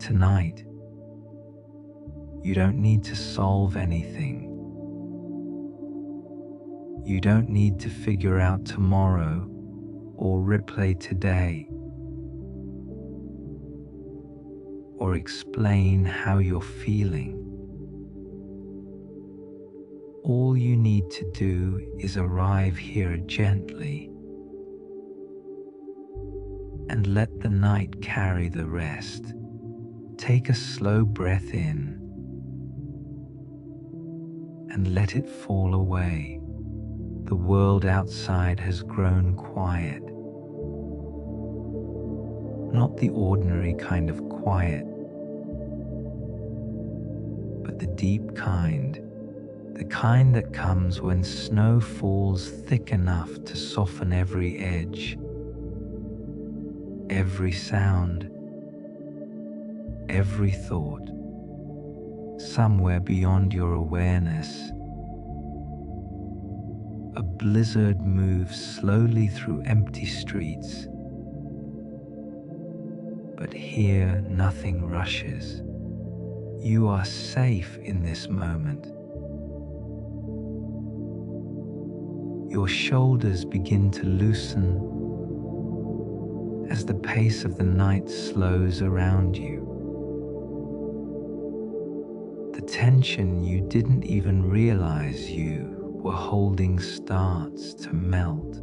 Tonight, you don't need to solve anything. You don't need to figure out tomorrow or replay today or explain how you're feeling. All you need to do is arrive here gently and let the night carry the rest. Take a slow breath in and let it fall away. The world outside has grown quiet. Not the ordinary kind of quiet, but the deep kind. The kind that comes when snow falls thick enough to soften every edge, every sound, every thought. Somewhere beyond your awareness, a blizzard moves slowly through empty streets. But here nothing rushes. You are safe in this moment. Your shoulders begin to loosen as the pace of the night slows around you. The tension you didn't even realize you were holding starts to melt.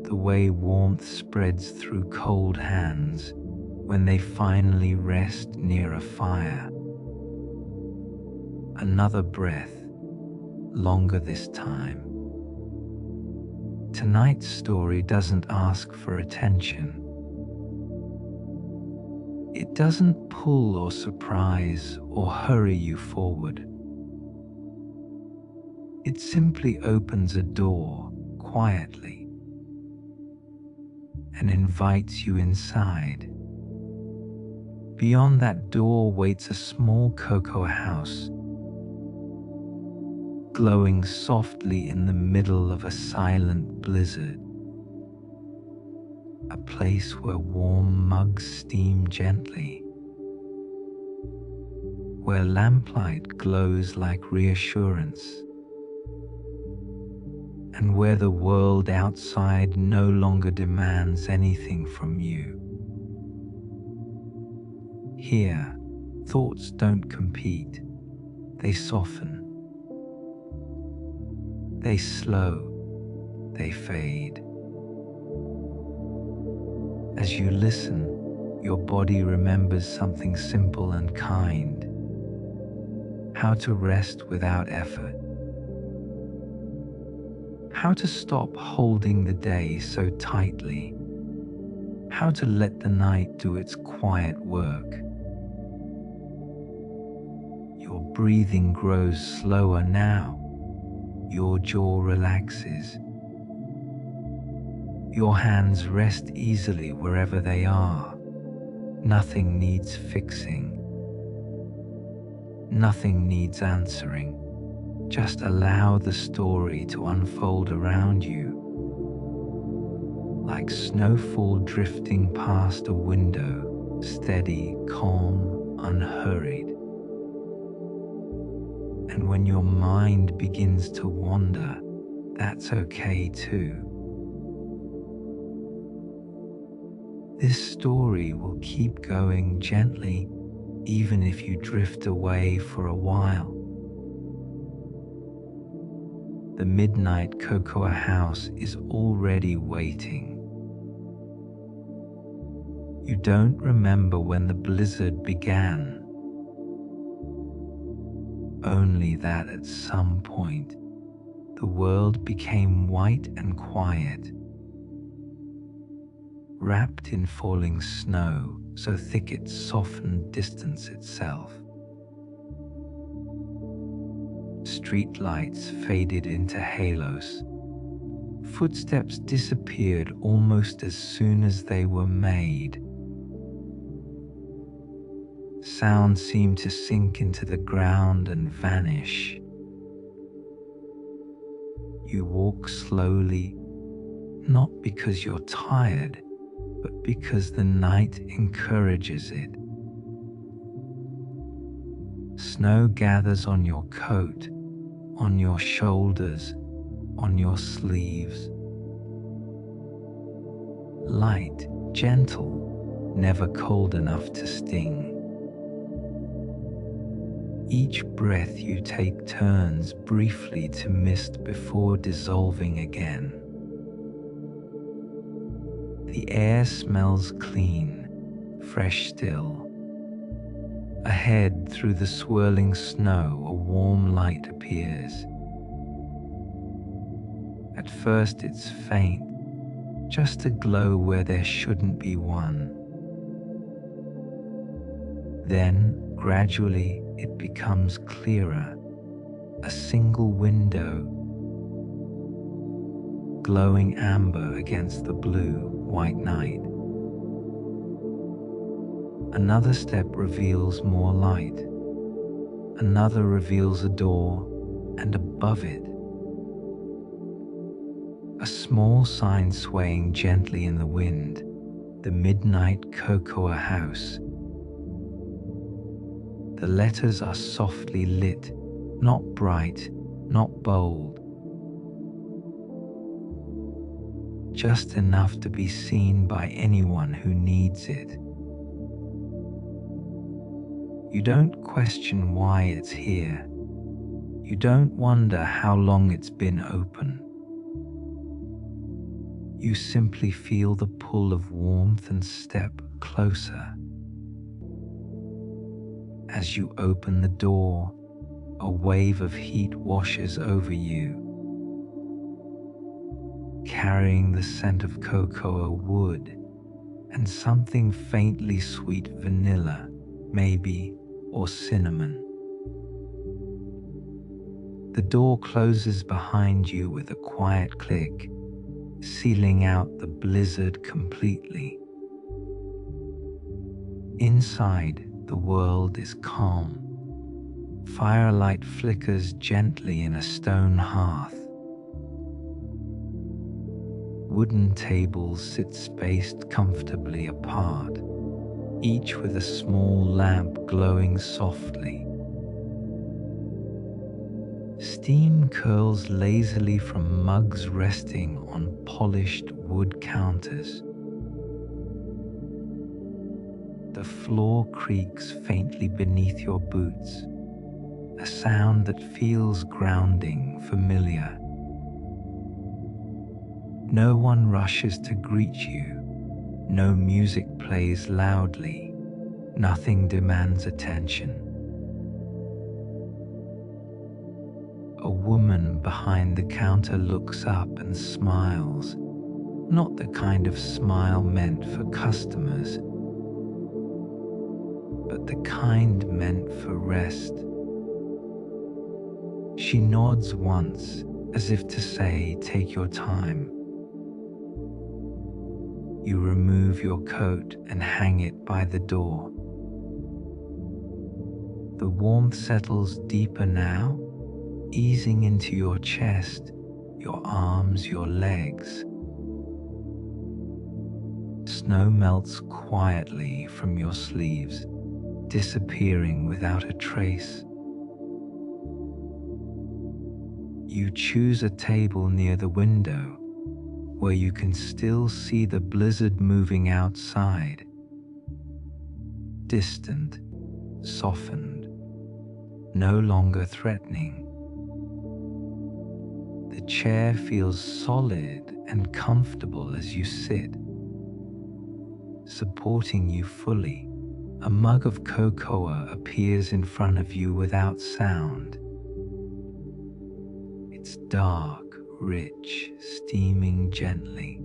The way warmth spreads through cold hands when they finally rest near a fire. Another breath, longer this time. Tonight's story doesn't ask for attention. It doesn't pull or surprise or hurry you forward. It simply opens a door quietly and invites you inside. Beyond that door waits a small cocoa house, glowing softly in the middle of a silent blizzard. A place where warm mugs steam gently, where lamplight glows like reassurance, and where the world outside no longer demands anything from you. Here, thoughts don't compete, they soften. They slow, they fade. As you listen, your body remembers something simple and kind: how to rest without effort, how to stop holding the day so tightly, how to let the night do its quiet work. Your breathing grows slower now. Your jaw relaxes. Your hands rest easily wherever they are. Nothing needs fixing. Nothing needs answering. Just allow the story to unfold around you, like snowfall drifting past a window, steady, calm, unhurried. And when your mind begins to wander, that's okay too. This story will keep going gently, even if you drift away for a while. The midnight cocoa house is already waiting. You don't remember when the blizzard began, only that at some point the world became white and quiet, wrapped in falling snow so thick it softened distance itself. Street lights faded into halos. Footsteps disappeared almost as soon as they were made. Sound seemed to sink into the ground and vanish. You walk slowly, not because you're tired, but because the night encourages it. Snow gathers on your coat, on your shoulders, on your sleeves. Light, gentle, never cold enough to sting. Each breath you take turns briefly to mist before dissolving again. The air smells clean, fresh still. Ahead, through the swirling snow, a warm light appears. At first it's faint, just a glow where there shouldn't be one. Then, gradually, it becomes clearer. A single window, glowing amber against the blue, white night. Another step reveals more light. Another reveals a door, and above it, a small sign swaying gently in the wind, the midnight cocoa house. The letters are softly lit, not bright, not bold, just enough to be seen by anyone who needs it. You don't question why it's here. You don't wonder how long it's been open. You simply feel the pull of warmth and step closer. As you open the door, a wave of heat washes over you, carrying the scent of cocoa wood and something faintly sweet, vanilla, maybe, or cinnamon. The door closes behind you with a quiet click, sealing out the blizzard completely. Inside, the world is calm. Firelight flickers gently in a stone hearth. Wooden tables sit spaced comfortably apart, each with a small lamp glowing softly. Steam curls lazily from mugs resting on polished wood counters. The floor creaks faintly beneath your boots, a sound that feels grounding, familiar. No one rushes to greet you. No music plays loudly. Nothing demands attention. A woman behind the counter looks up and smiles, not the kind of smile meant for customers, but the kind meant for rest. She nods once, as if to say, "Take your time." You remove your coat and hang it by the door. The warmth settles deeper now, easing into your chest, your arms, your legs. Snow melts quietly from your sleeves, disappearing without a trace. You choose a table near the window, where you can still see the blizzard moving outside. Distant, softened, no longer threatening. The chair feels solid and comfortable as you sit, supporting you fully. A mug of cocoa appears in front of you without sound. It's dark, rich, steaming gently.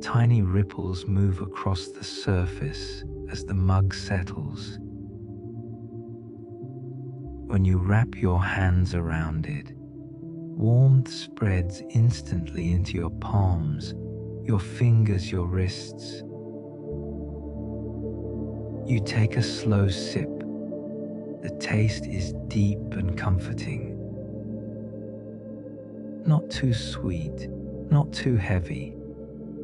Tiny ripples move across the surface as the mug settles. When you wrap your hands around it, warmth spreads instantly into your palms, your fingers, your wrists. You take a slow sip. The taste is deep and comforting. Not too sweet, not too heavy.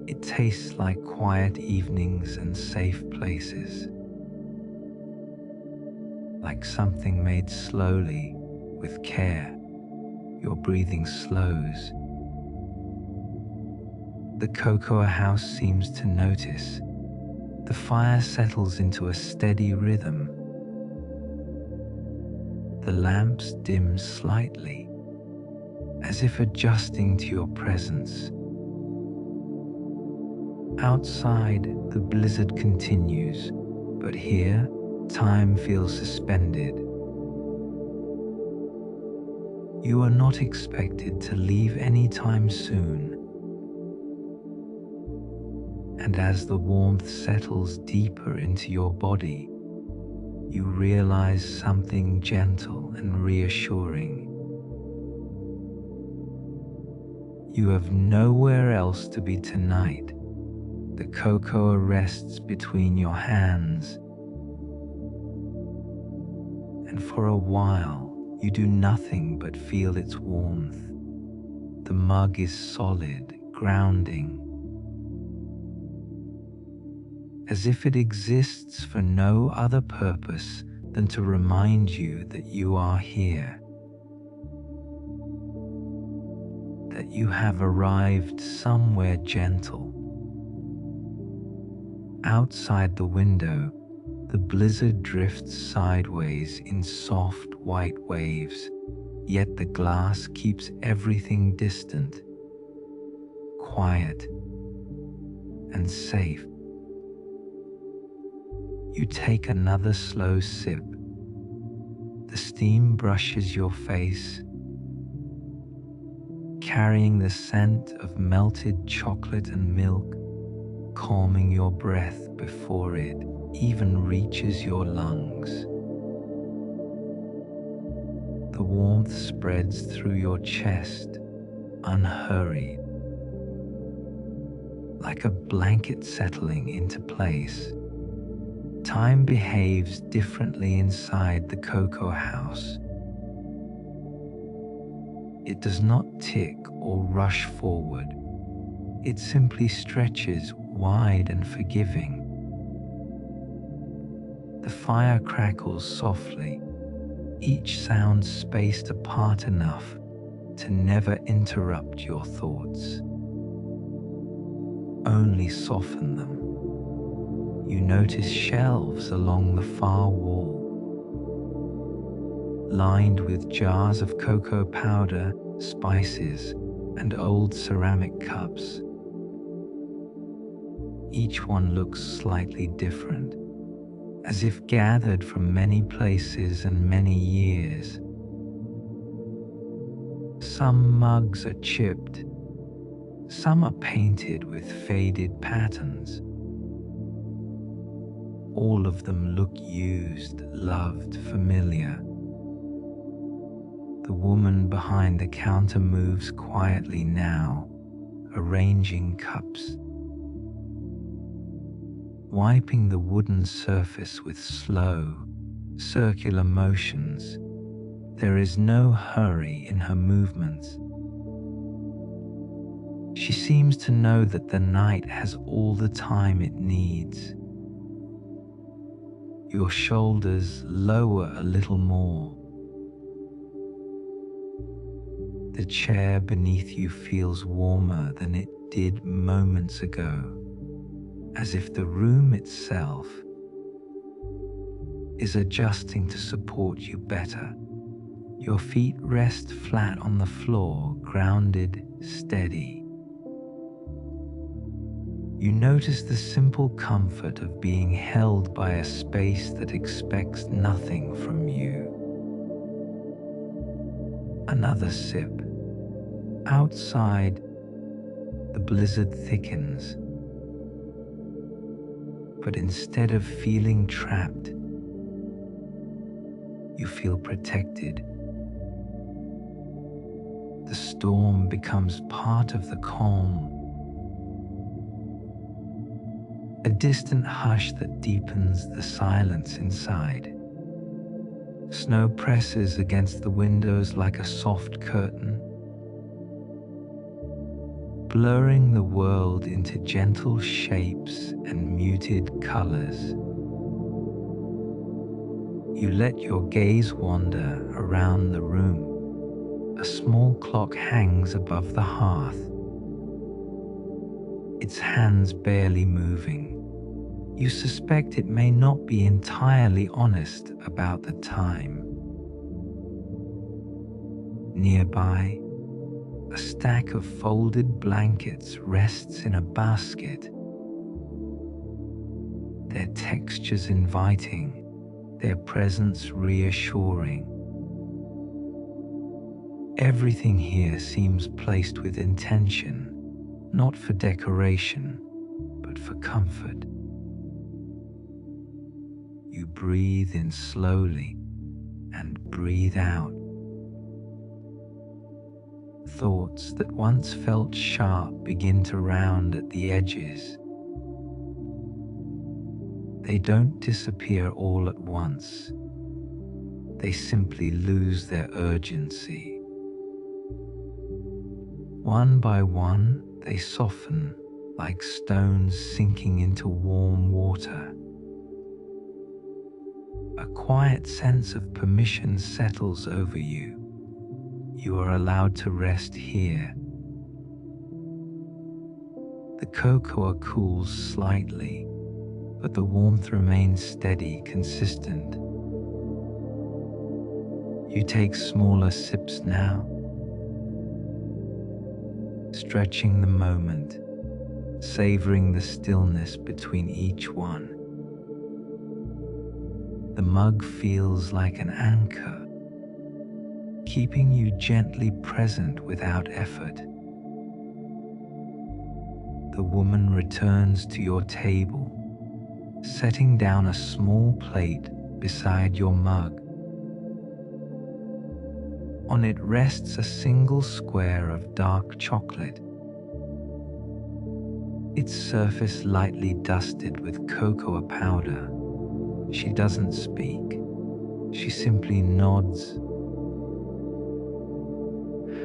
It tastes like quiet evenings and safe places, like something made slowly with care. Your breathing slows. The cocoa house seems to notice. The fire settles into a steady rhythm. The lamps dim slightly, as if adjusting to your presence. Outside, the blizzard continues, but here, time feels suspended. You are not expected to leave anytime soon. And as the warmth settles deeper into your body, you realize something gentle and reassuring. You have nowhere else to be tonight. The cocoa rests between your hands, and for a while you do nothing but feel its warmth. The mug is solid, grounding, as if it exists for no other purpose than to remind you that you are here, that you have arrived somewhere gentle. Outside the window, the blizzard drifts sideways in soft white waves, yet the glass keeps everything distant, quiet, and safe. You take another slow sip. The steam brushes your face, carrying the scent of melted chocolate and milk, calming your breath before it even reaches your lungs. The warmth spreads through your chest, unhurried, like a blanket settling into place. Time behaves differently inside the cocoa house. It does not tick or rush forward. It simply stretches wide and forgiving. The fire crackles softly, each sound spaced apart enough to never interrupt your thoughts, only soften them. You notice shelves along the far wall, lined with jars of cocoa powder, spices, and old ceramic cups. Each one looks slightly different, as if gathered from many places and many years. Some mugs are chipped, some are painted with faded patterns. All of them look used, loved, familiar. The woman behind the counter moves quietly now, arranging cups, wiping the wooden surface with slow, circular motions. There is no hurry in her movements. She seems to know that the night has all the time it needs. Your shoulders lower a little more. The chair beneath you feels warmer than it did moments ago, as if the room itself is adjusting to support you better. Your feet rest flat on the floor, grounded, steady. You notice the simple comfort of being held by a space that expects nothing from you. Another sip. Outside, the blizzard thickens. But instead of feeling trapped, you feel protected. The storm becomes part of the calm, a distant hush that deepens the silence inside. Snow presses against the windows like a soft curtain. blurring the world into gentle shapes and muted colors. You let your gaze wander around the room. A small clock hangs above the hearth, its hands barely moving. You suspect it may not be entirely honest about the time. Nearby, a stack of folded blankets rests in a basket, their textures inviting, their presence reassuring. Everything here seems placed with intention, not for decoration, but for comfort. You breathe in slowly and breathe out. Thoughts that once felt sharp begin to round at the edges. They don't disappear all at once. They simply lose their urgency. One by one, they soften like stones sinking into warm water. A quiet sense of permission settles over you. You are allowed to rest here. The cocoa cools slightly, but the warmth remains steady, consistent. You take smaller sips now, stretching the moment, savoring the stillness between each one. The mug feels like an anchor, keeping you gently present without effort. The woman returns to your table, setting down a small plate beside your mug. On it rests a single square of dark chocolate, its surface lightly dusted with cocoa powder. She doesn't speak. She simply nods,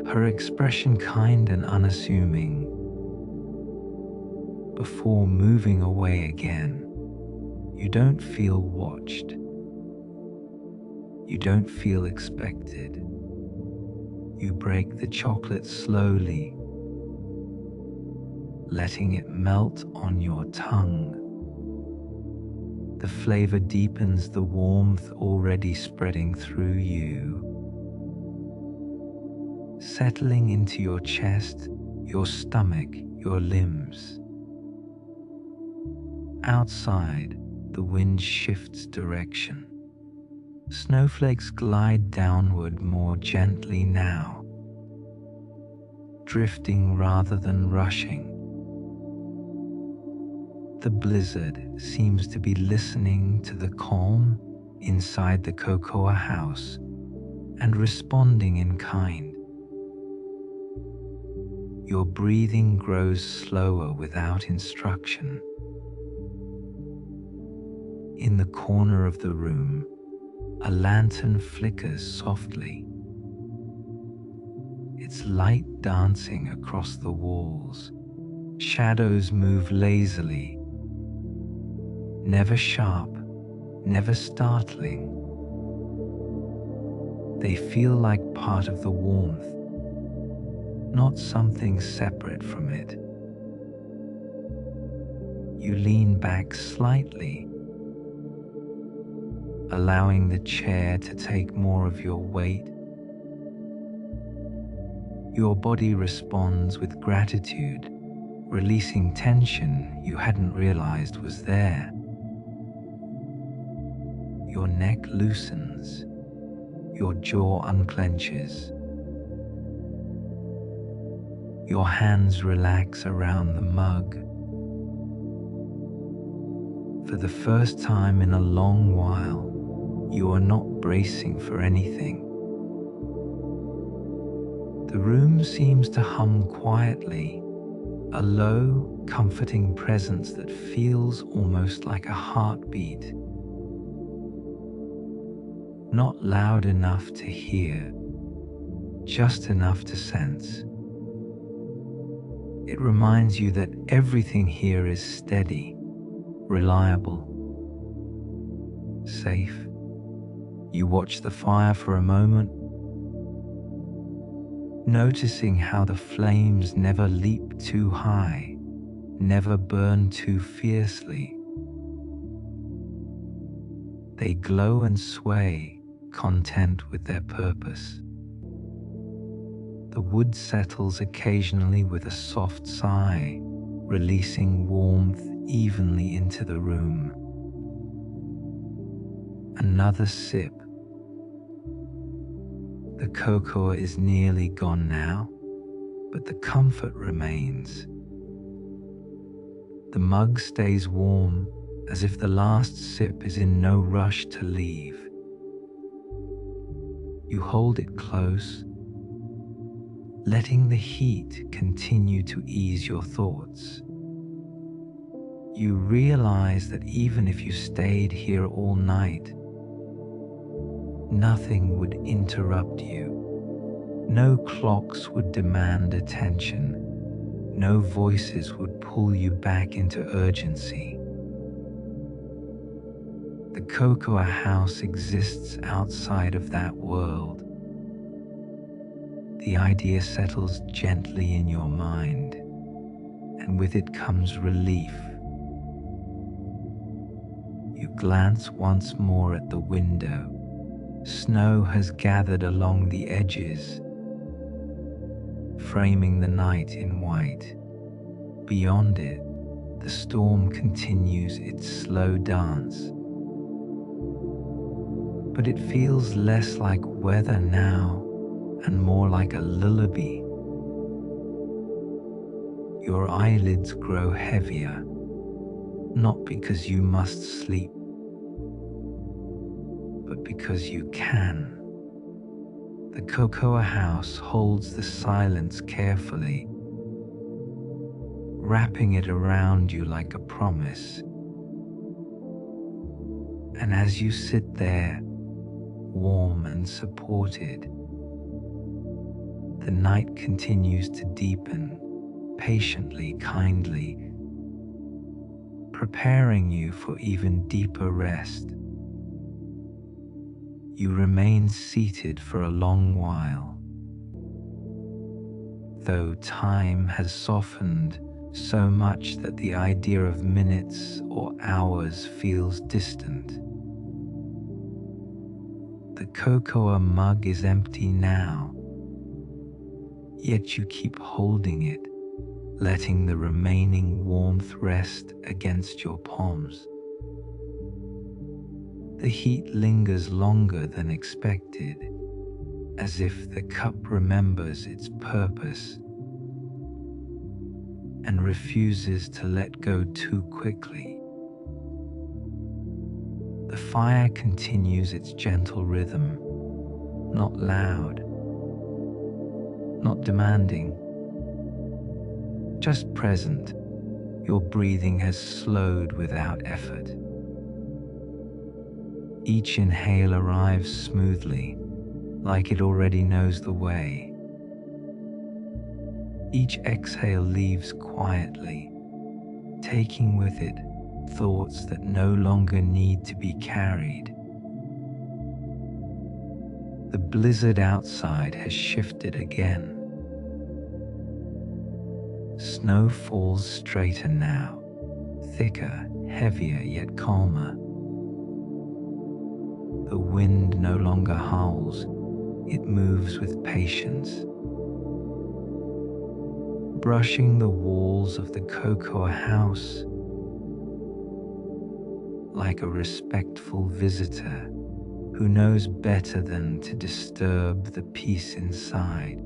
her expression kind and unassuming. Before moving away again, you don't feel watched. You don't feel expected. You break the chocolate slowly, letting it melt on your tongue. The flavor deepens the warmth already spreading through you, settling into your chest, your stomach, your limbs. Outside, the wind shifts direction. Snowflakes glide downward more gently now, drifting rather than rushing. The blizzard seems to be listening to the calm inside the cocoa house and responding in kind. Your breathing grows slower without instruction. In the corner of the room, a lantern flickers softly, its light dancing across the walls. Shadows move lazily, never sharp, never startling. They feel like part of the warmth, not something separate from it. You lean back slightly, allowing the chair to take more of your weight. Your body responds with gratitude, releasing tension you hadn't realized was there. Your neck loosens, your jaw unclenches. Your hands relax around the mug. For the first time in a long while, you are not bracing for anything. The room seems to hum quietly, a low, comforting presence that feels almost like a heartbeat. Not loud enough to hear, just enough to sense. It reminds you that everything here is steady, reliable, safe. You watch the fire for a moment, noticing how the flames never leap too high, never burn too fiercely. They glow and sway, content with their purpose. The wood settles occasionally with a soft sigh, releasing warmth evenly into the room. Another sip. The cocoa is nearly gone now, but the comfort remains. The mug stays warm, as if the last sip is in no rush to leave. You hold it close, letting the heat continue to ease your thoughts. You realize that even if you stayed here all night, nothing would interrupt you. No clocks would demand attention. No voices would pull you back into urgency. The cocoa house exists outside of that world. The idea settles gently in your mind, and with it comes relief. You glance once more at the window. Snow has gathered along the edges, framing the night in white. Beyond it, the storm continues its slow dance. But it feels less like weather now and more like a lullaby. Your eyelids grow heavier, not because you must sleep, but because you can. The cocoa house holds the silence carefully, wrapping it around you like a promise. And as you sit there, warm and supported, the night continues to deepen, patiently, kindly, preparing you for even deeper rest. You remain seated for a long while, though time has softened so much that the idea of minutes or hours feels distant. The cocoa mug is empty now, yet you keep holding it, letting the remaining warmth rest against your palms. The heat lingers longer than expected, as if the cup remembers its purpose and refuses to let go too quickly. The fire continues its gentle rhythm, not loud, not demanding, just present. Your breathing has slowed without effort. Each inhale arrives smoothly, like it already knows the way. Each exhale leaves quietly, taking with it thoughts that no longer need to be carried. The blizzard outside has shifted again. Snow falls straighter now, thicker, heavier, yet calmer. The wind no longer howls, it moves with patience, brushing the walls of the cocoa house like a respectful visitor who knows better than to disturb the peace inside.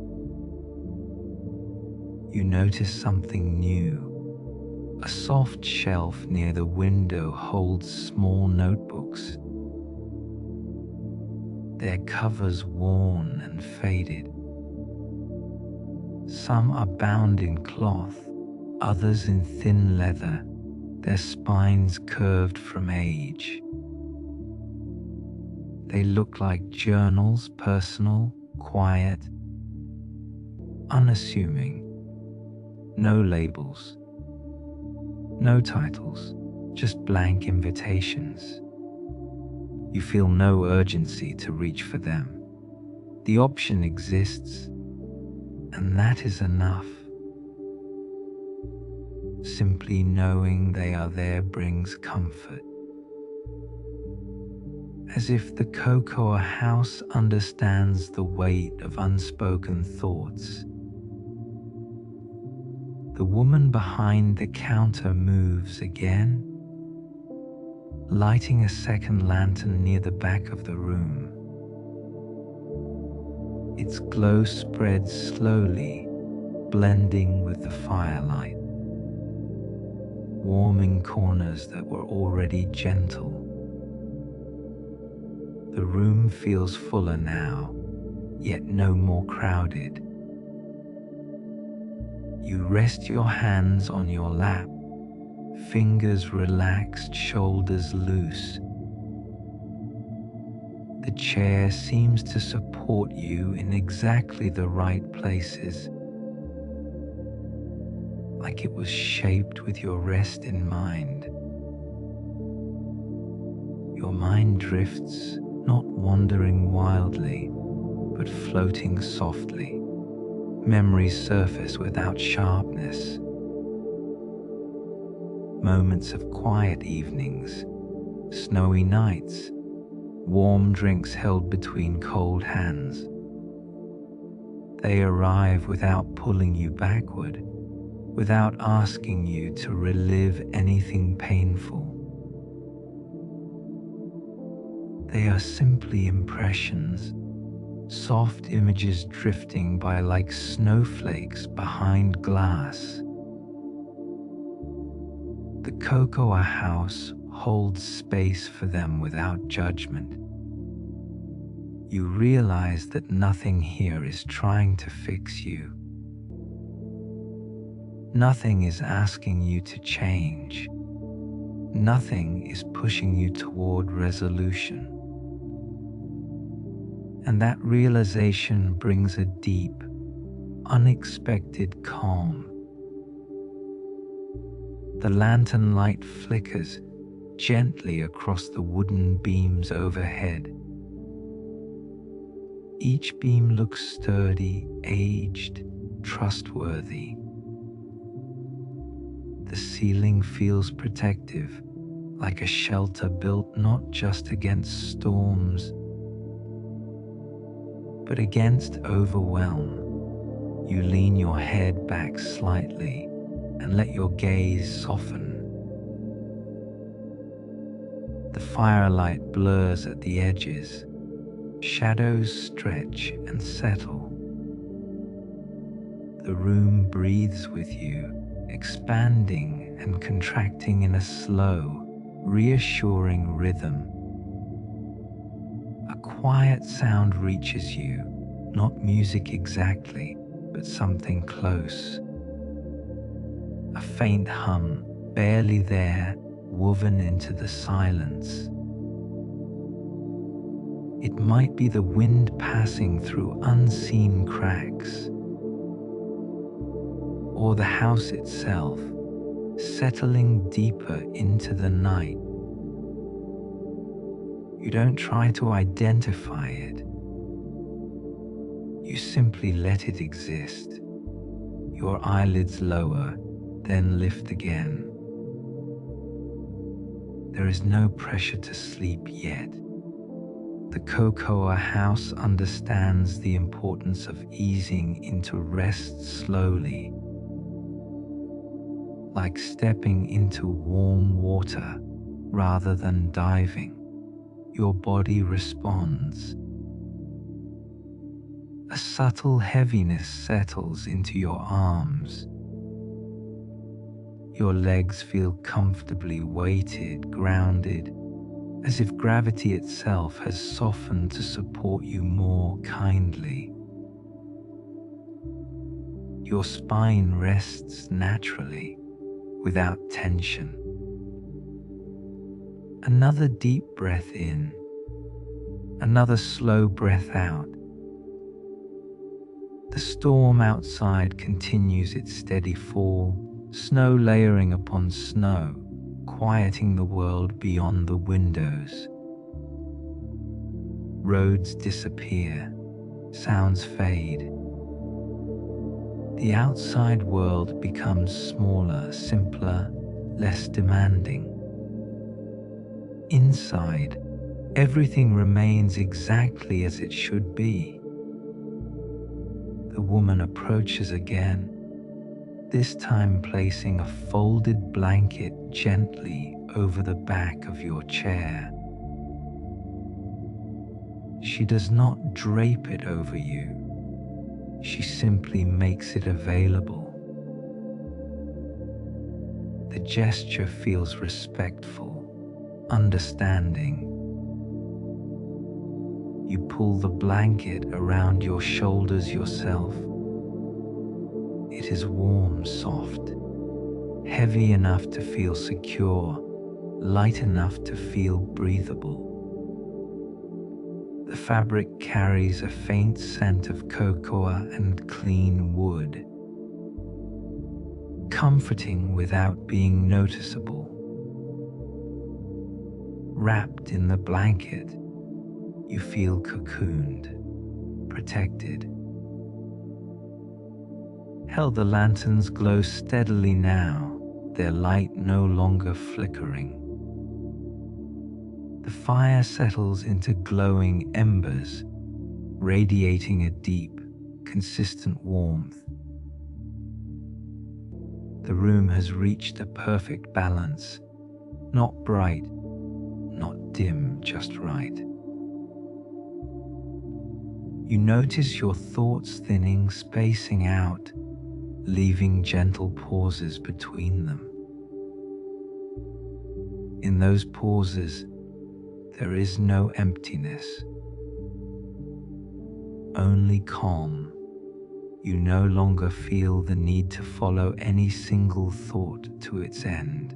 You notice something new. A soft shelf near the window holds small notebooks, their covers worn and faded. Some are bound in cloth, others in thin leather, their spines curved from age. They look like journals, personal, quiet, unassuming. No labels, no titles, just blank invitations. You feel no urgency to reach for them. The option exists, and that is enough. Simply knowing they are there brings comfort. As if the cocoa house understands the weight of unspoken thoughts. The woman behind the counter moves again, lighting a second lantern near the back of the room. Its glow spreads slowly, blending with the firelight, warming corners that were already gentle. The room feels fuller now, yet no more crowded. You rest your hands on your lap, fingers relaxed, shoulders loose. The chair seems to support you in exactly the right places, like it was shaped with your rest in mind. Your mind drifts, not wandering wildly, but floating softly. Memories surface without sharpness. Moments of quiet evenings, snowy nights, warm drinks held between cold hands. They arrive without pulling you backward, without asking you to relive anything painful. They are simply impressions, soft images drifting by like snowflakes behind glass. The cocoa house holds space for them without judgment. You realize that nothing here is trying to fix you. Nothing is asking you to change. Nothing is pushing you toward resolution. And that realization brings a deep, unexpected calm. The lantern light flickers gently across the wooden beams overhead. Each beam looks sturdy, aged, trustworthy. The ceiling feels protective, like a shelter built not just against storms, but against overwhelm. You lean your head back slightly and let your gaze soften. The firelight blurs at the edges. Shadows stretch and settle. The room breathes with you, expanding and contracting in a slow, reassuring rhythm. A quiet sound reaches you, not music exactly, but something close. A faint hum, barely there, woven into the silence. It might be the wind passing through unseen cracks, or the house itself, settling deeper into the night. You don't try to identify it. You simply let it exist. Your eyelids lower, then lift again. There is no pressure to sleep yet. The cocoa house understands the importance of easing into rest slowly, like stepping into warm water rather than diving. Your body responds. A subtle heaviness settles into your arms. Your legs feel comfortably weighted, grounded, as if gravity itself has softened to support you more kindly. Your spine rests naturally, without tension. Another deep breath in, another slow breath out. The storm outside continues its steady fall, snow layering upon snow, quieting the world beyond the windows. Roads disappear, sounds fade. The outside world becomes smaller, simpler, less demanding. Inside, everything remains exactly as it should be. The woman approaches again, this time placing a folded blanket gently over the back of your chair. She does not drape it over you. She simply makes it available. The gesture feels respectful, understanding. You pull the blanket around your shoulders yourself. It is warm, soft, heavy enough to feel secure, light enough to feel breathable. The fabric carries a faint scent of cocoa and clean wood, comforting without being noticeable. Wrapped in the blanket, you feel cocooned, protected. Hell, the lanterns glow steadily now, their light no longer flickering. The fire settles into glowing embers, radiating a deep, consistent warmth. The room has reached a perfect balance, not bright, not dim, just right. You notice your thoughts thinning, spacing out, leaving gentle pauses between them. In those pauses, there is no emptiness, only calm. You no longer feel the need to follow any single thought to its end.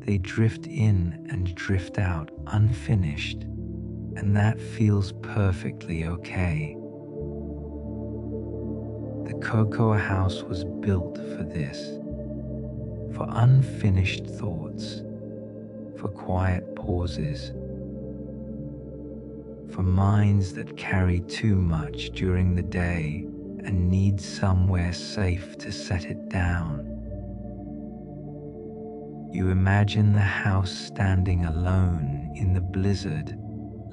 They drift in and drift out unfinished, and that feels perfectly okay. The cocoa house was built for this, for unfinished thoughts, for quiet pauses, for minds that carry too much during the day and need somewhere safe to set it down. You imagine the house standing alone in the blizzard,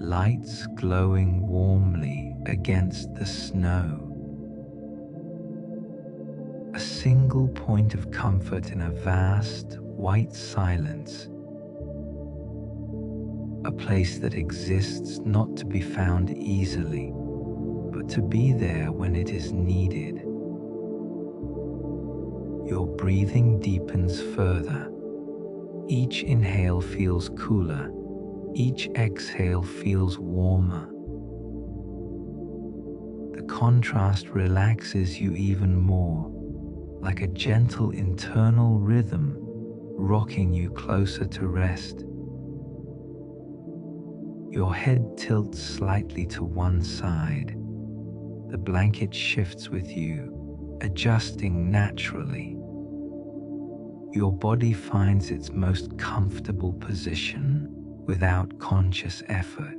lights glowing warmly against the snow. A single point of comfort in a vast, white silence. A place that exists not to be found easily, but to be there when it is needed. Your breathing deepens further. Each inhale feels cooler. Each exhale feels warmer. The contrast relaxes you even more, like a gentle internal rhythm, rocking you closer to rest. Your head tilts slightly to one side. The blanket shifts with you, adjusting naturally. Your body finds its most comfortable position without conscious effort.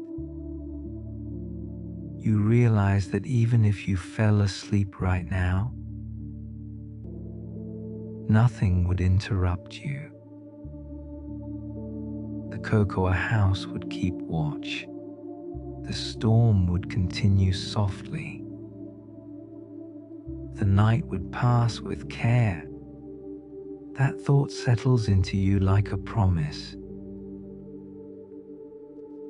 You realize that even if you fell asleep right now, nothing would interrupt you. The cocoa house would keep watch. The storm would continue softly. The night would pass with care. That thought settles into you like a promise.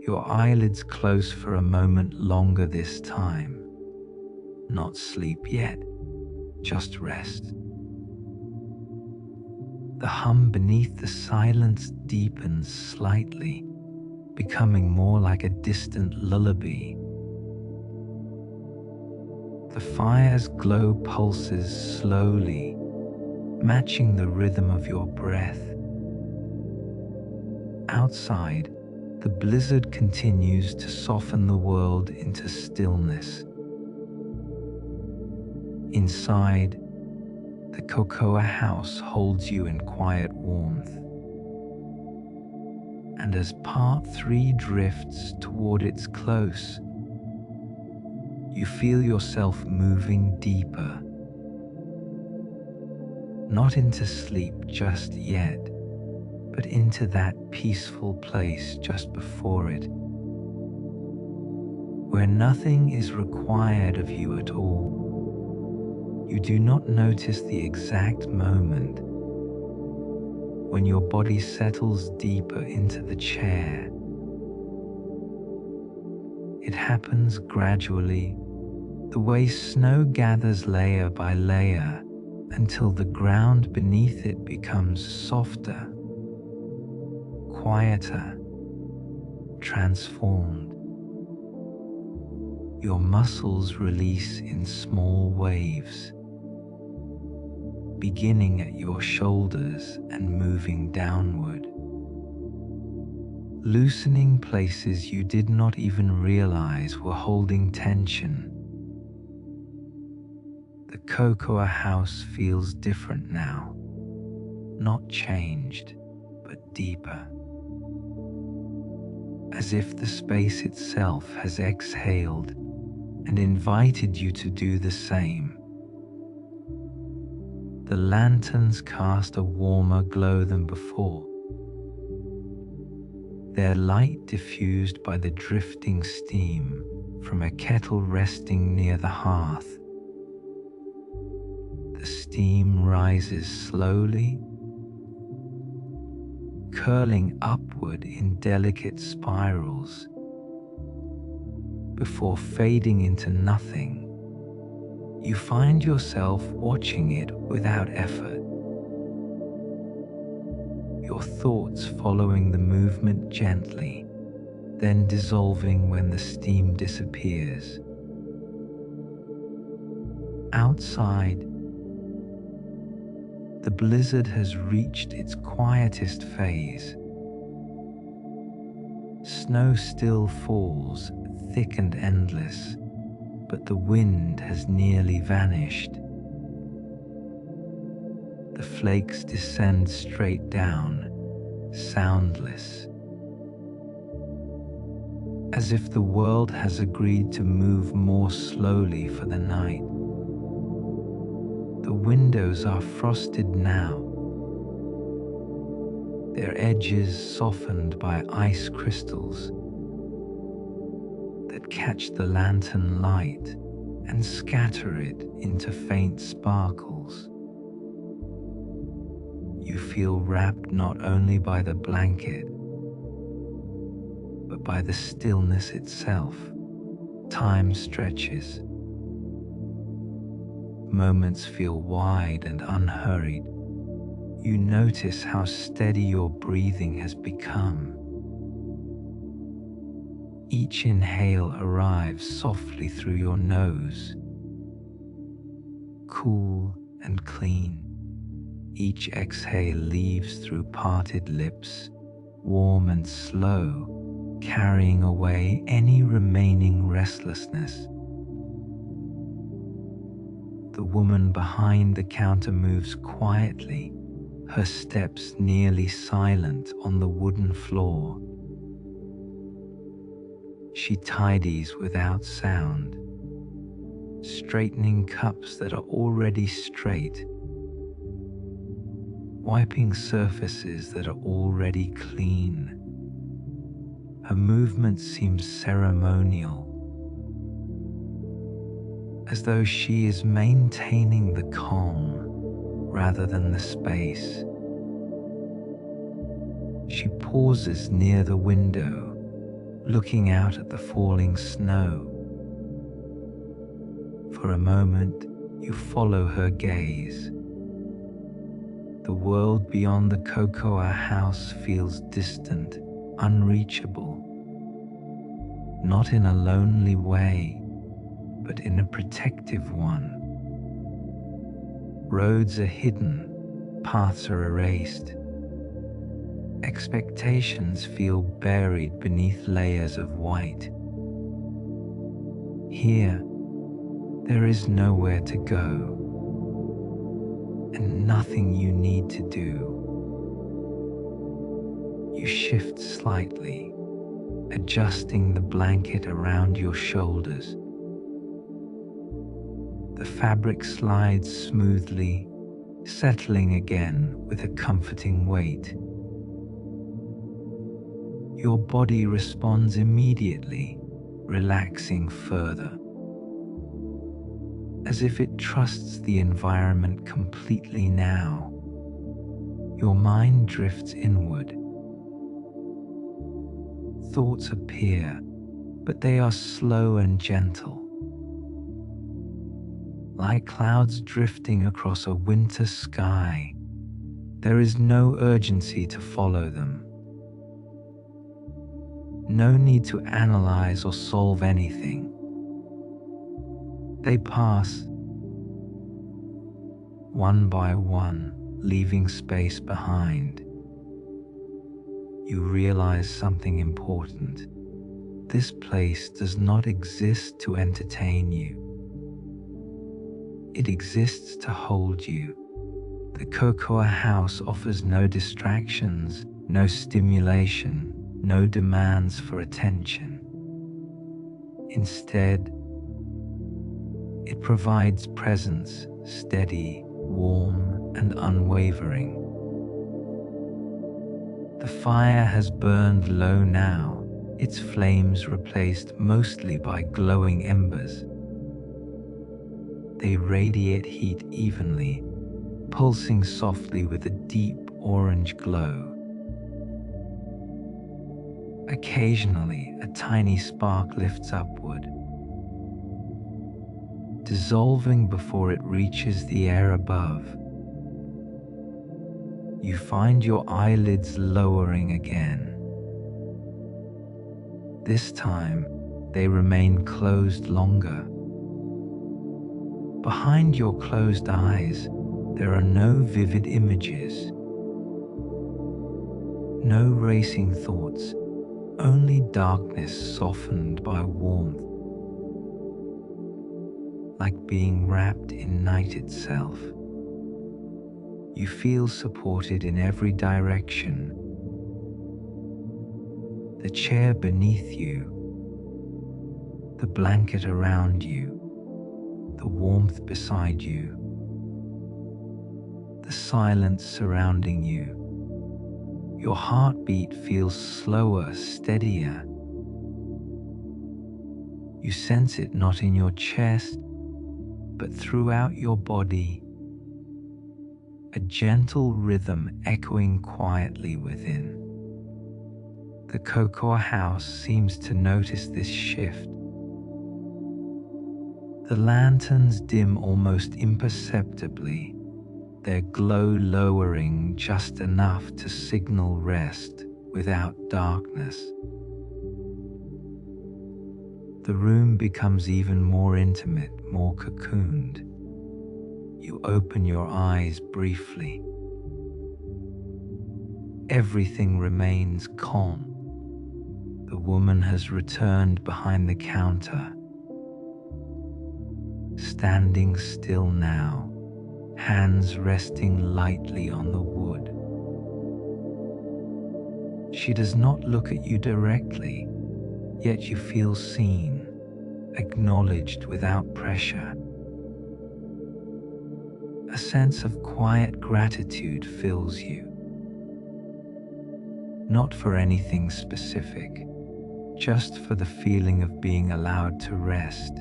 Your eyelids close for a moment longer this time. Not sleep yet, just rest. The hum beneath the silence deepens slightly, becoming more like a distant lullaby. The fire's glow pulses slowly, matching the rhythm of your breath. Outside, the blizzard continues to soften the world into stillness. Inside, the cocoa house holds you in quiet warmth. And as part 3 drifts toward its close, you feel yourself moving deeper. Not into sleep just yet, but into that peaceful place just before it, where nothing is required of you at all. You do not notice the exact moment when your body settles deeper into the chair. It happens gradually, the way snow gathers layer by layer until the ground beneath it becomes softer, quieter, transformed. Your muscles release in small waves, beginning at your shoulders and moving downward, loosening places you did not even realize were holding tension. The cocoa house feels different now, not changed, but deeper, as if the space itself has exhaled and invited you to do the same. The lanterns cast a warmer glow than before, their light diffused by the drifting steam from a kettle resting near the hearth. The steam rises slowly, curling upward in delicate spirals before fading into nothing. You find yourself watching it without effort, your thoughts following the movement gently, then dissolving when the steam disappears. Outside, the blizzard has reached its quietest phase. Snow still falls, thick and endless, but the wind has nearly vanished. The flakes descend straight down, soundless, as if the world has agreed to move more slowly for the night. The windows are frosted now, their edges softened by ice crystals that catch the lantern light and scatter it into faint sparkles. You feel wrapped not only by the blanket, but by the stillness itself. Time stretches. Moments feel wide and unhurried. You notice how steady your breathing has become. Each inhale arrives softly through your nose, cool and clean. Each exhale leaves through parted lips, warm and slow, carrying away any remaining restlessness. The woman behind the counter moves quietly, her steps nearly silent on the wooden floor. She tidies without sound, straightening cups that are already straight, wiping surfaces that are already clean. Her movement seems ceremonial, as though she is maintaining the calm rather than the space. She pauses near the window, looking out at the falling snow. For a moment, you follow her gaze. The world beyond the cocoa house feels distant, unreachable, not in a lonely way, but in a protective one. Roads are hidden, paths are erased. Expectations feel buried beneath layers of white. Here, There is nowhere to go and nothing you need to do. You shift slightly, adjusting the blanket around your shoulders. The fabric slides smoothly, settling again with a comforting weight. Your body responds immediately, relaxing further, as if it trusts the environment completely now. Your mind drifts inward. Thoughts appear, but they are slow and gentle, like clouds drifting across a winter sky. There is no urgency to follow them. No need to analyze or solve anything. They pass, one by one, leaving space behind. You realize something important. This place does not exist to entertain you. It exists to hold you. The cocoa house offers no distractions, no stimulation, no demands for attention. Instead, it provides presence, steady, warm, and unwavering. The fire has burned low now, its flames replaced mostly by glowing embers. They radiate heat evenly, pulsing softly with a deep orange glow. Occasionally, a tiny spark lifts upward, dissolving before it reaches the air above. You find your eyelids lowering again. This time, they remain closed longer. Behind your closed eyes, there are no vivid images, no racing thoughts, only darkness softened by warmth, like being wrapped in night itself. You feel supported in every direction. The chair beneath you, the blanket around you, the warmth beside you, the silence surrounding you. Your heartbeat feels slower, steadier. You sense it not in your chest, but throughout your body, a gentle rhythm echoing quietly within. The cocoa house seems to notice this shift. The lanterns dim almost imperceptibly, their glow lowering just enough to signal rest without darkness. The room becomes even more intimate, more cocooned. You open your eyes briefly. Everything remains calm. The woman has returned behind the counter, standing still now, hands resting lightly on the wood. She does not look at you directly, yet you feel seen, acknowledged without pressure. A sense of quiet gratitude fills you. Not for anything specific, just for the feeling of being allowed to rest.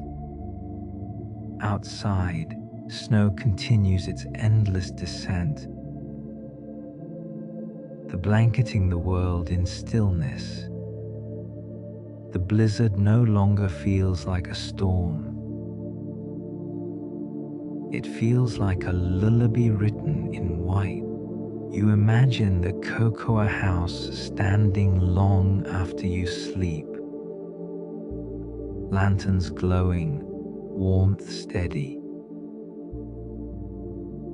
Outside, snow continues its endless descent, the blanketing the world in stillness. The blizzard no longer feels like a storm. It feels like a lullaby written in white. You imagine the cocoa house standing long after you sleep. Lanterns glowing, warmth steady.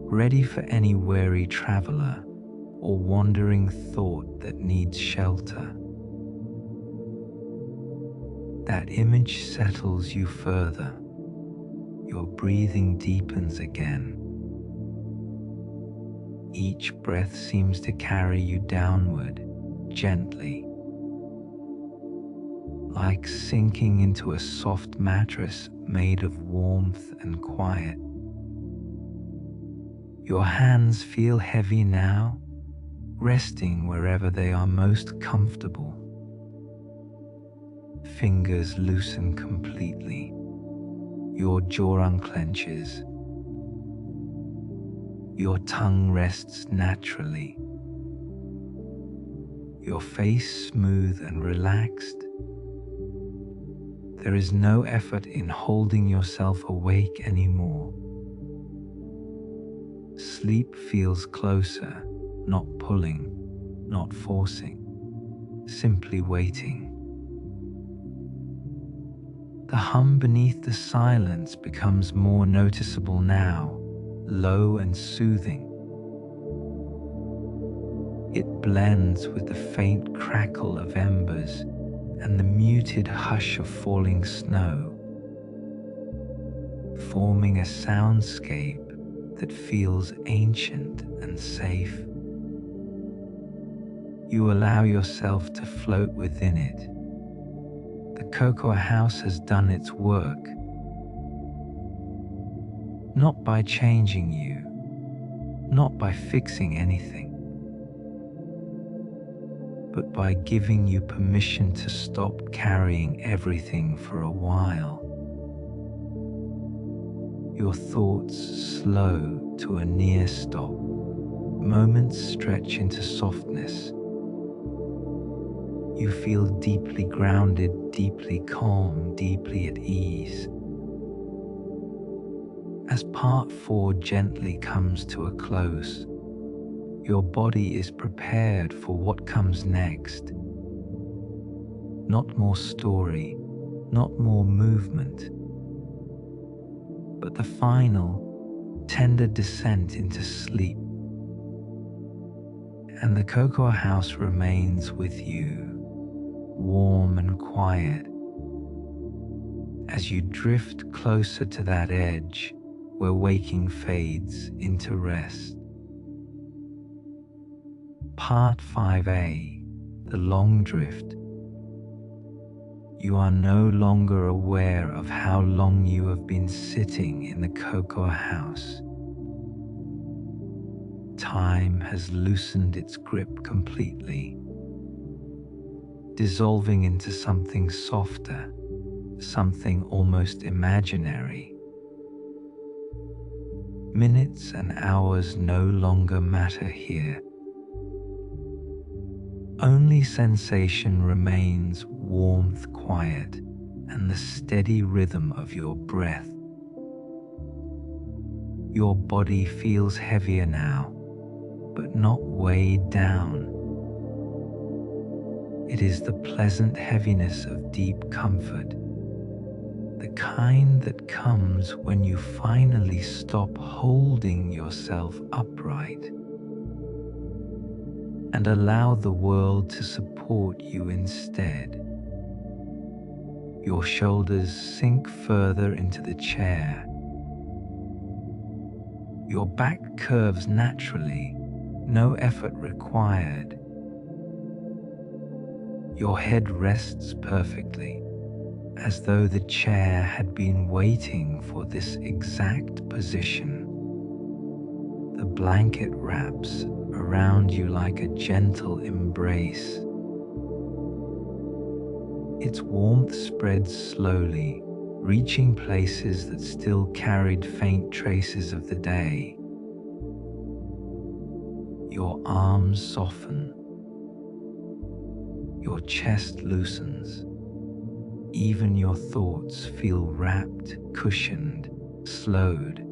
Ready for any weary traveler or wandering thought that needs shelter. That image settles you further. your breathing deepens again. Each breath seems to carry you downward, gently, like sinking into a soft mattress made of warmth and quiet. Your hands feel heavy now, resting wherever they are most comfortable. Fingers loosen completely. Your jaw unclenches. Your tongue rests naturally. Your face smooth and relaxed. There is no effort in holding yourself awake anymore. Sleep feels closer, not pulling, not forcing, simply waiting. The hum beneath the silence becomes more noticeable now, low and soothing. It blends with the faint crackle of embers and the muted hush of falling snow, forming a soundscape that feels ancient and safe. You allow yourself to float within it. The cocoa house has done its work, not by changing you, not by fixing anything, but by giving you permission to stop carrying everything for a while. Your thoughts slow to a near stop. Moments stretch into softness. You feel deeply grounded, deeply calm, deeply at ease. As part 4 gently comes to a close, your body is prepared for what comes next. Not more story, not more movement, but the final, tender descent into sleep. And the cocoa house remains with you, warm and quiet, as you drift closer to that edge where waking fades into rest. Part 5a, the long drift. You are no longer aware of how long you have been sitting in the cocoa house. Time has loosened its grip completely, dissolving into something softer, something almost imaginary. Minutes and hours no longer matter here. Only sensation remains: warmth, quiet, and the steady rhythm of your breath. Your body feels heavier now, but not weighed down. It is the pleasant heaviness of deep comfort, the kind that comes when you finally stop holding yourself upright and allow the world to support you instead. Your shoulders sink further into the chair. Your back curves naturally, no effort required. Your head rests perfectly, as though the chair had been waiting for this exact position. The blanket wraps around you like a gentle embrace. Its warmth spreads slowly, reaching places that still carried faint traces of the day. Your arms soften. Your chest loosens. Even your thoughts feel wrapped, cushioned, slowed.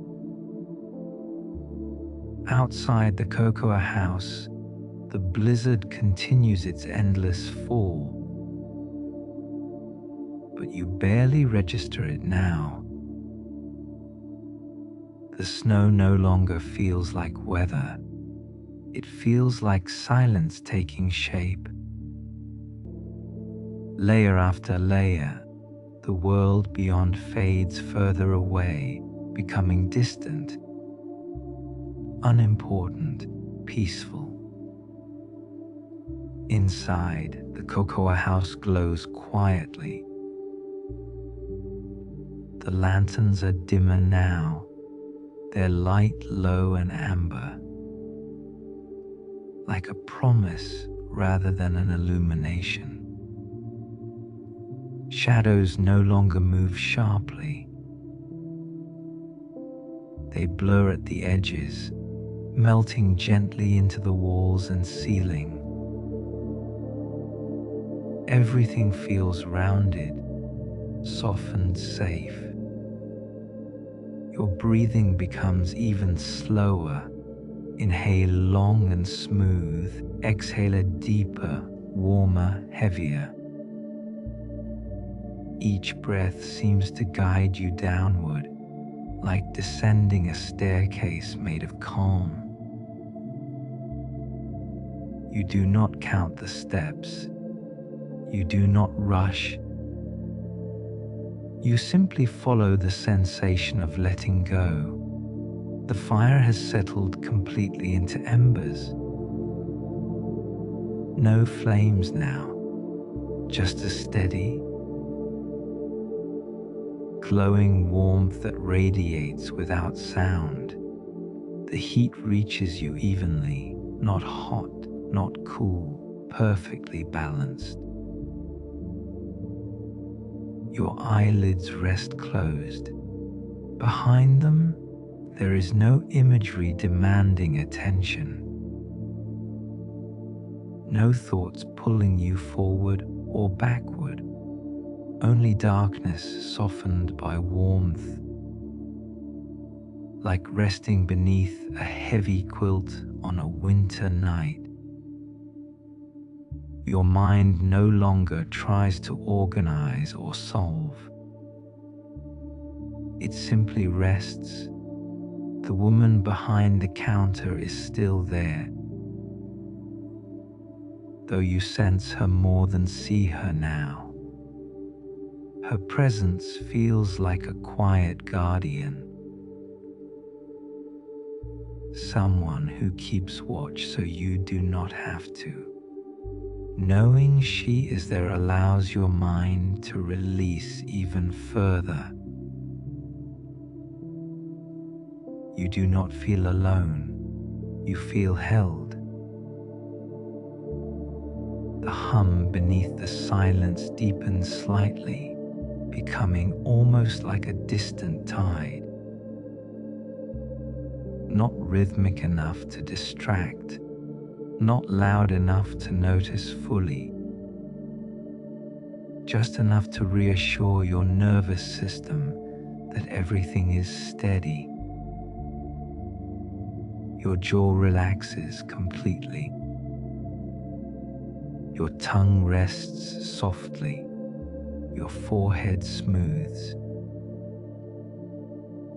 Outside the cocoa house, the blizzard continues its endless fall. But you barely register it now. The snow no longer feels like weather. It feels like silence taking shape. Layer after layer, the world beyond fades further away, becoming distant, unimportant, peaceful. Inside, the cocoa house glows quietly. The lanterns are dimmer now, their light low and amber, like a promise rather than an illumination. Shadows no longer move sharply. They blur at the edges, melting gently into the walls and ceiling. Everything feels rounded, softened, safe. Your breathing becomes even slower. Inhale long and smooth, exhale a deeper, warmer, heavier. Each breath seems to guide you downward, like descending a staircase made of calm. You do not count the steps. You do not rush. You simply follow the sensation of letting go. The fire has settled completely into embers. No flames now, just a steady, glowing warmth that radiates without sound. The heat reaches you evenly, not hot, not cool, perfectly balanced. Your eyelids rest closed. Behind them, there is no imagery demanding attention. No thoughts pulling you forward or backward. Only darkness softened by warmth, like resting beneath a heavy quilt on a winter night. Your mind no longer tries to organize or solve. It simply rests. The woman behind the counter is still there, though you sense her more than see her now. Her presence feels like a quiet guardian, someone who keeps watch so you do not have to. Knowing she is there allows your mind to release even further. You do not feel alone, you feel held. The hum beneath the silence deepens slightly, becoming almost like a distant tide. Not rhythmic enough to distract, not loud enough to notice fully, just enough to reassure your nervous system that everything is steady. Your jaw relaxes completely. Your tongue rests softly. Your forehead smooths.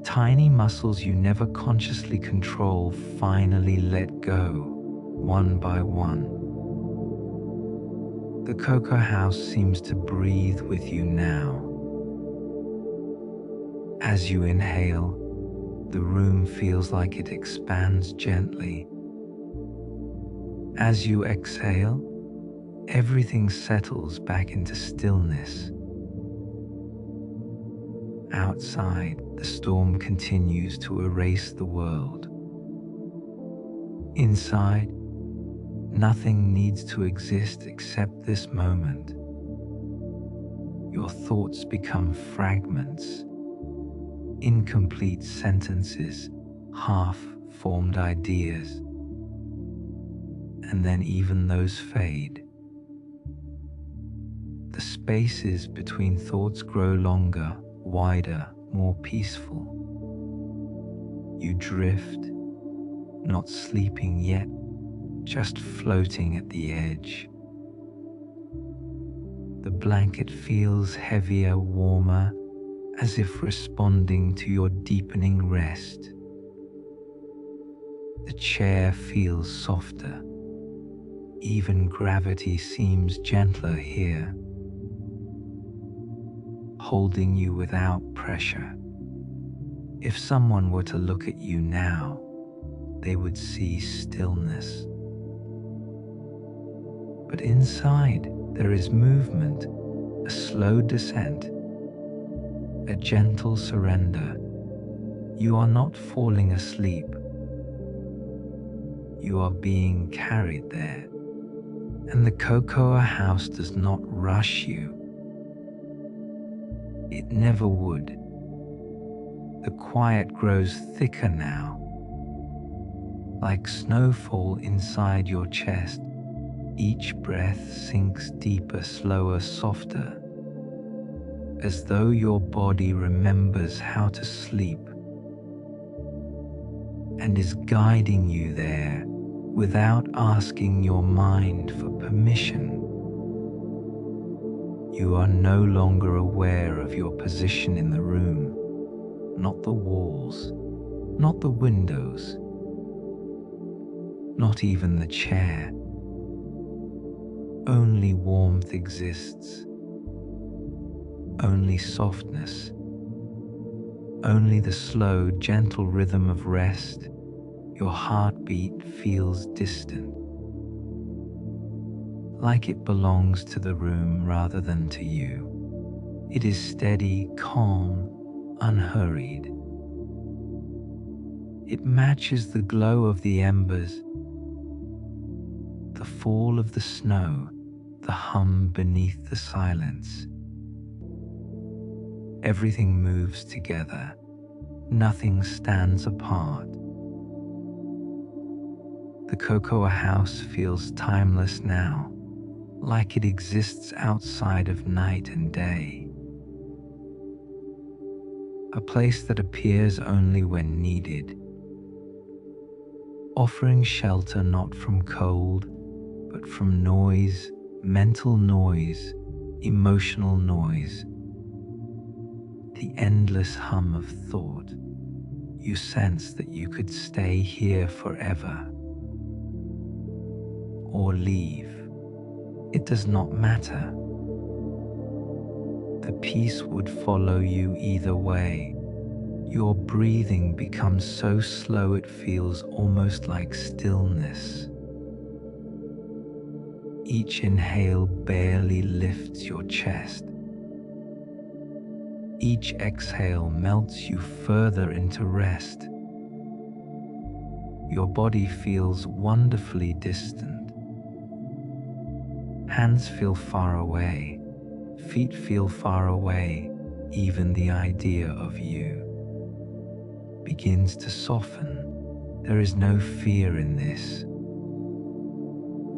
Tiny muscles you never consciously control finally let go, one by one. The cocoa house seems to breathe with you now. As you inhale, the room feels like it expands gently. As you exhale, everything settles back into stillness. Outside, the storm continues to erase the world. Inside, nothing needs to exist except this moment. Your thoughts become fragments, incomplete sentences, half-formed ideas, and then even those fade. The spaces between thoughts grow longer, wider, more peaceful. You drift, not sleeping yet, just floating at the edge. The blanket feels heavier, warmer, as if responding to your deepening rest. The chair feels softer. Even gravity seems gentler here, holding you without pressure. If someone were to look at you now, they would see stillness. But inside, there is movement, a slow descent, a gentle surrender. You are not falling asleep. You are being carried there. And the cocoa house does not rush you. It never would. The quiet grows thicker now. Like snowfall inside your chest, each breath sinks deeper, slower, softer, as though your body remembers how to sleep and is guiding you there without asking your mind for permission. You are no longer aware of your position in the room, not the walls, not the windows, not even the chair. Only warmth exists, only softness, only the slow, gentle rhythm of rest. Your heartbeat feels distant, like it belongs to the room rather than to you. It is steady, calm, unhurried. It matches the glow of the embers, the fall of the snow, the hum beneath the silence. Everything moves together. Nothing stands apart. The cocoa house feels timeless now, like it exists outside of night and day. A place that appears only when needed, offering shelter not from cold, but from noise, mental noise, emotional noise, the endless hum of thought. You sense that you could stay here forever or leave. It does not matter. The peace would follow you either way. Your breathing becomes so slow it feels almost like stillness. Each inhale barely lifts your chest. Each exhale melts you further into rest. Your body feels wonderfully distant. Hands feel far away. Feet feel far away. Even the idea of you begins to soften. There is no fear in this,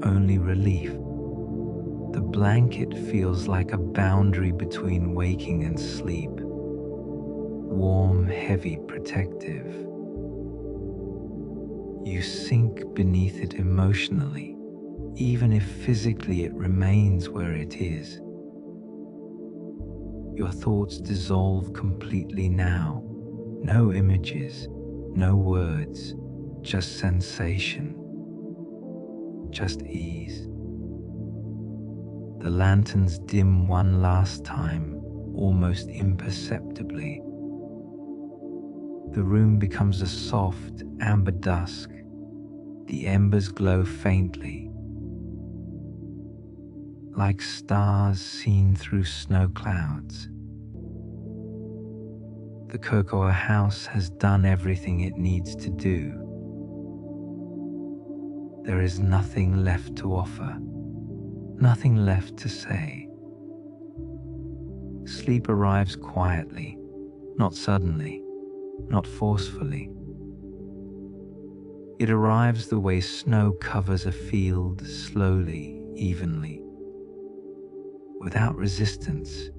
only relief. The blanket feels like a boundary between waking and sleep. Warm, heavy, protective. You sink beneath it emotionally, even if physically it remains where it is. Your thoughts dissolve completely now. No images, no words, just sensation, just ease. The lanterns dim one last time, almost imperceptibly. The room becomes a soft, amber dusk. The embers glow faintly, like stars seen through snow clouds. The cocoa house has done everything it needs to do. There is nothing left to offer, nothing left to say. Sleep arrives quietly, not suddenly, not forcefully. It arrives the way snow covers a field, slowly, evenly. Without resistance,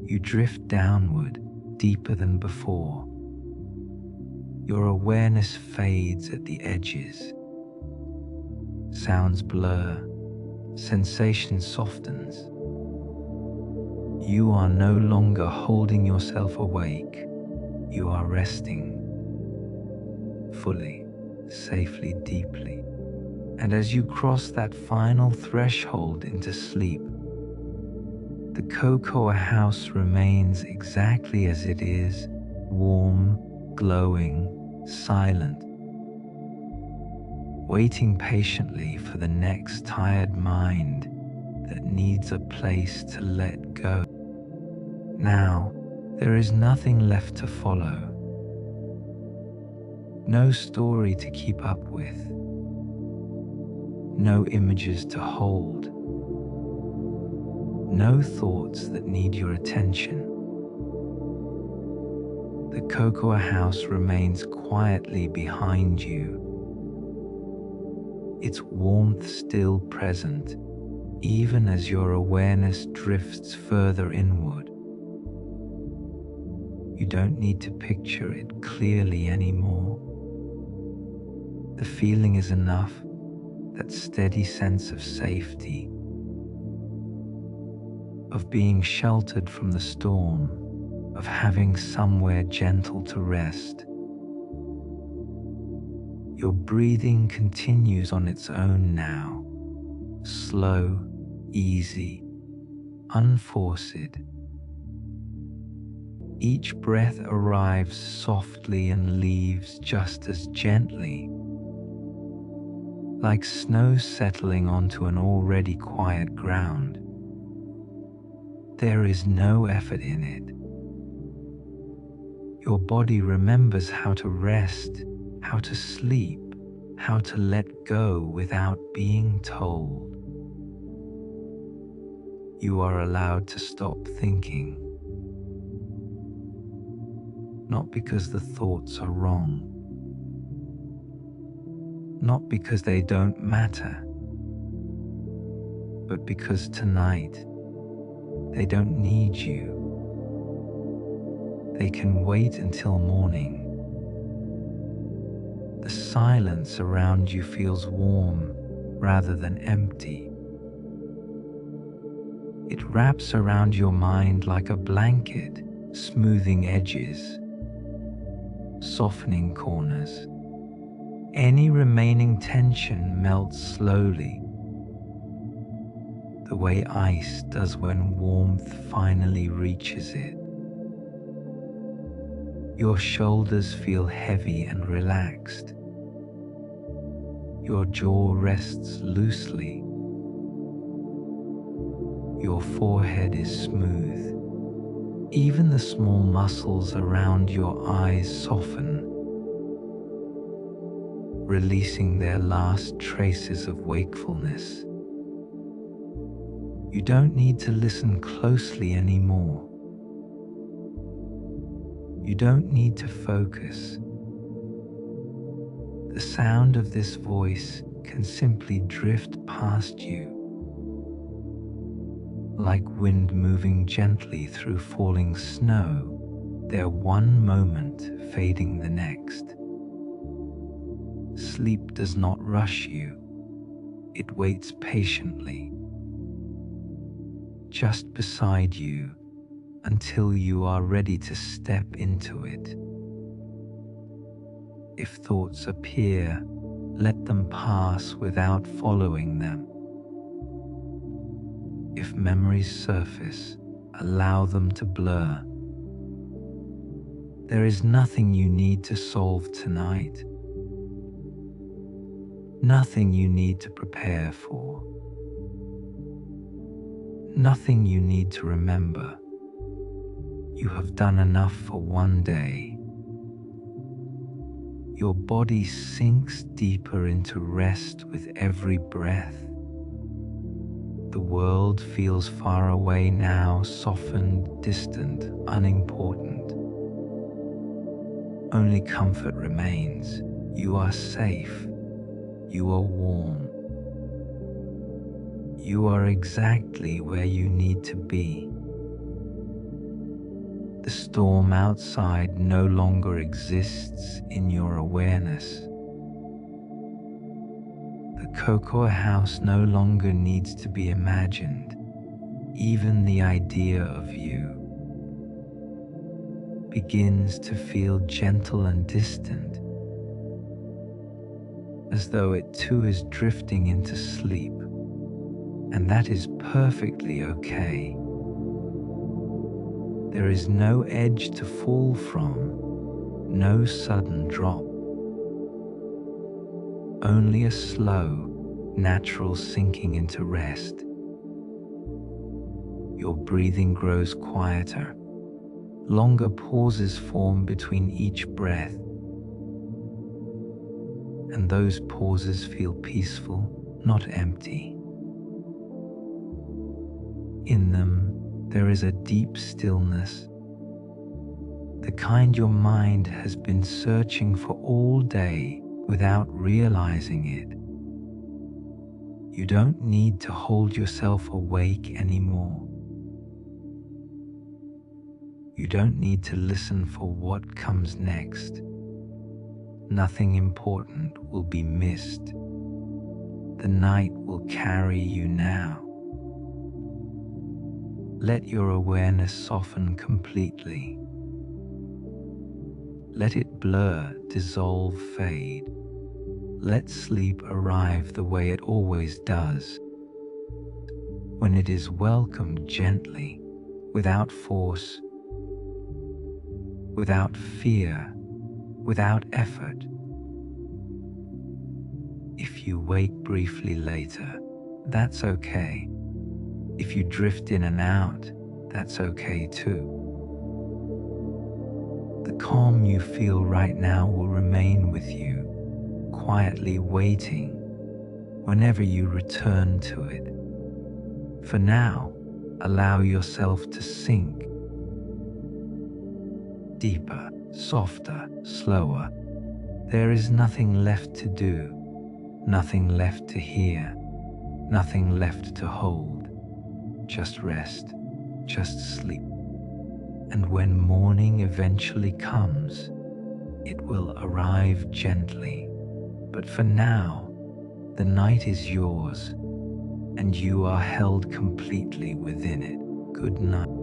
you drift downward, deeper than before. Your awareness fades at the edges. Sounds blur, sensation softens. You are no longer holding yourself awake. You are resting fully, safely, deeply. And as you cross that final threshold into sleep, the cocoa house remains exactly as it is, warm, glowing, silent, waiting patiently for the next tired mind that needs a place to let go. Now, there is nothing left to follow. No story to keep up with. No images to hold. No thoughts that need your attention. The cocoa house remains quietly behind you, its warmth still present, even as your awareness drifts further inward. You don't need to picture it clearly anymore. The feeling is enough, that steady sense of safety, of being sheltered from the storm, of having somewhere gentle to rest. Your breathing continues on its own now, slow, easy, unforced. Each breath arrives softly and leaves just as gently, like snow settling onto an already quiet ground. There is no effort in it. Your body remembers how to rest, how to sleep, how to let go without being told. You are allowed to stop thinking, not because the thoughts are wrong, not because they don't matter, but because tonight they don't need you. They can wait until morning. The silence around you feels warm rather than empty. It wraps around your mind like a blanket, smoothing edges, softening corners. Any remaining tension melts slowly, the way ice does when warmth finally reaches it. Your shoulders feel heavy and relaxed. Your jaw rests loosely. Your forehead is smooth. Even the small muscles around your eyes soften, releasing their last traces of wakefulness. You don't need to listen closely anymore. You don't need to focus. The sound of this voice can simply drift past you, like wind moving gently through falling snow, their one moment fading the next. Sleep does not rush you. It waits patiently, just beside you, until you are ready to step into it. If thoughts appear, let them pass without following them. If memories surface, allow them to blur. There is nothing you need to solve tonight. Nothing you need to prepare for. Nothing you need to remember. You have done enough for one day. Your body sinks deeper into rest with every breath. The world feels far away now, softened, distant, unimportant. Only comfort remains. You are safe. You are warm. You are exactly where you need to be. The storm outside no longer exists in your awareness. The cocoa house no longer needs to be imagined. Even the idea of you begins to feel gentle and distant, as though it too is drifting into sleep, and that is perfectly okay. There is no edge to fall from, No sudden drop, only a slow, natural sinking into rest. Your breathing grows quieter. Longer pauses form between each breath, and those pauses feel peaceful, not empty. In them, there is a deep stillness, the kind your mind has been searching for all day without realizing it. You don't need to hold yourself awake anymore. You don't need to listen for what comes next. Nothing important will be missed. The night will carry you now. Let your awareness soften completely. Let it blur, dissolve, fade. Let sleep arrive the way it always does, when it is welcomed gently, without force, without fear, without effort. If you wake briefly later, that's okay. If you drift in and out, that's okay too. The calm you feel right now will remain with you, quietly waiting whenever you return to it. For now, allow yourself to sink deeper, softer, slower. There is nothing left to do, nothing left to hear, nothing left to hold. Just rest, just sleep. And when morning eventually comes, it will arrive gently. But for now, the night is yours, and you are held completely within it. Good night.